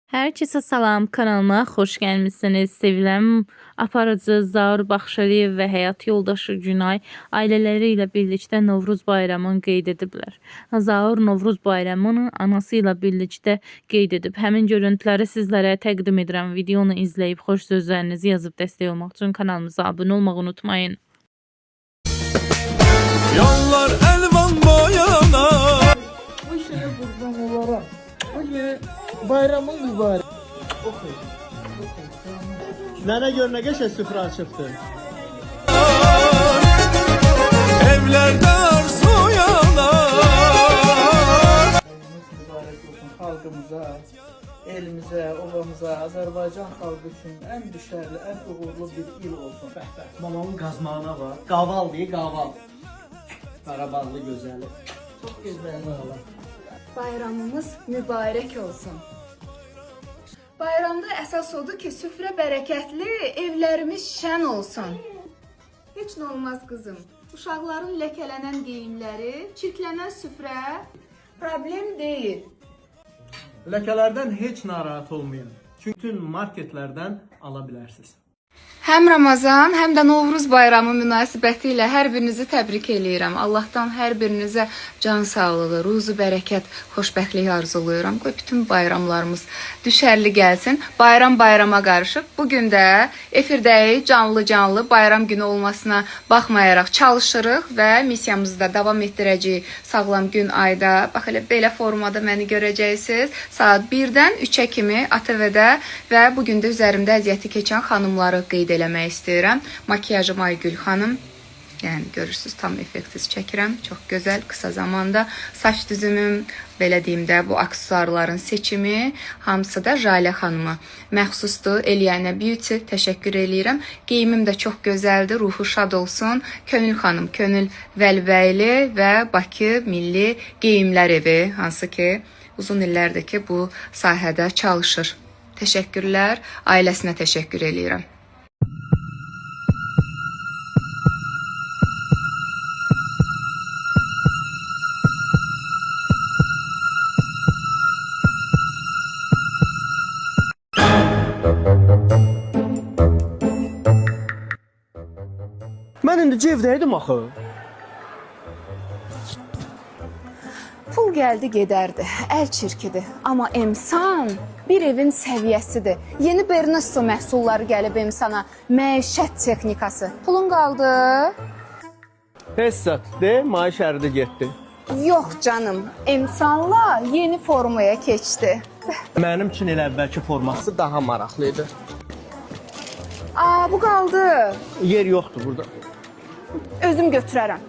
Herkese salam, kanalıma xoş gəlmisiniz. Sevilən aparıcı Zaur Baxşəliyev və həyat yoldaşı Günay ailələri ilə birlikdə Novruz bayramını qeyd ediblər. Zaur Novruz bayramını anası ilə birlikdə qeyd edib. Həmin görüntüləri sizlərə təqdim edirəm. Videonu izləyib xoş sözlərinizi yazıb dəstək olmaq üçün kanalımıza abunə olmağı unutmayın. Yollar elvan boyana. Bu işe kurban olarak. Bugün bayramın mübarek. Nənə gör nə qəşəng süfrə açıbdı. Evlerde arzu yanar. Bayramımız mübarek olsun halkımıza, elimize, obamıza, Azerbaycan halkı için en düşerli, en uğurlu bir il olsun. Mamamın qazmağına bax. Qaval deyir, qaval. Qarabağlı gözəli. Çok güzel. Bayramımız mübarək olsun. Bayramda əsas odur ki, süfrə bərəkətli, evlərimiz şən olsun. Heç nə olmaz qızım. Uşaqların ləkələnən geyimləri, çirklənən süfrə problem deyil. Ləkələrdən heç narahat olmayın. Çünki bütün marketlərdən ala bilərsiniz. Həm Ramazan, həm də Novruz bayramı münasibəti ilə hər birinizi təbrik eləyirəm. Allahdan hər birinizə can sağlığı, ruzu bərəkət, xoşbəxtlik arzulayıram. Qoy bütün bayramlarımız düşərli gəlsin. Bayram bayrama qarışıb. Bugün də efirdəyi canlı bayram günü olmasına baxmayaraq çalışırıq və missiyamızı da davam etdirəcəyik. Sağlam gün ayda. Bax elə belə formada məni görəcəksiniz. Saat 1-dən 3-ə kimi ATV-də və bugün də üzərimdə əziyyəti keçən xanımları qeyd eləmək istəyirəm. Makiyajım Aygül xanım. Yəni görürsüz, tam effektsiz çəkirəm. Çox gözəl, qısa zamanda saç düzümüm, belə deyim də bu aksesuarların seçimi hamısı da Jalə xanıma məxsusdur. Eliana Beauty, təşəkkür eləyirəm. Geyimim də çox gözəldir, ruhu şad olsun. Könül xanım, Könül Vəlbəyli və Bakı Milli Geyimlər Evi, hansı ki uzun illərdir ki bu sahədə çalışır. Təşəkkürlər, ailəsinə təşəkkür eləyirəm. Mən indi cevdəydim axı. Pul gəldi gedərdi, əl çirkidir. Amma emsan bir evin səviyyəsidir. Yeni Bernesto məhsulları gəlib emsana, məişət texnikası. Pulun qaldı? Hessat, de, maaş ərdi getdi. Yox canım, emsanla yeni formaya keçdi. Mənim üçün elə əvvəlki forması daha maraqlı idi. Aa, bu qaldı. Yer yoxdur burada. Özüm götürərəm.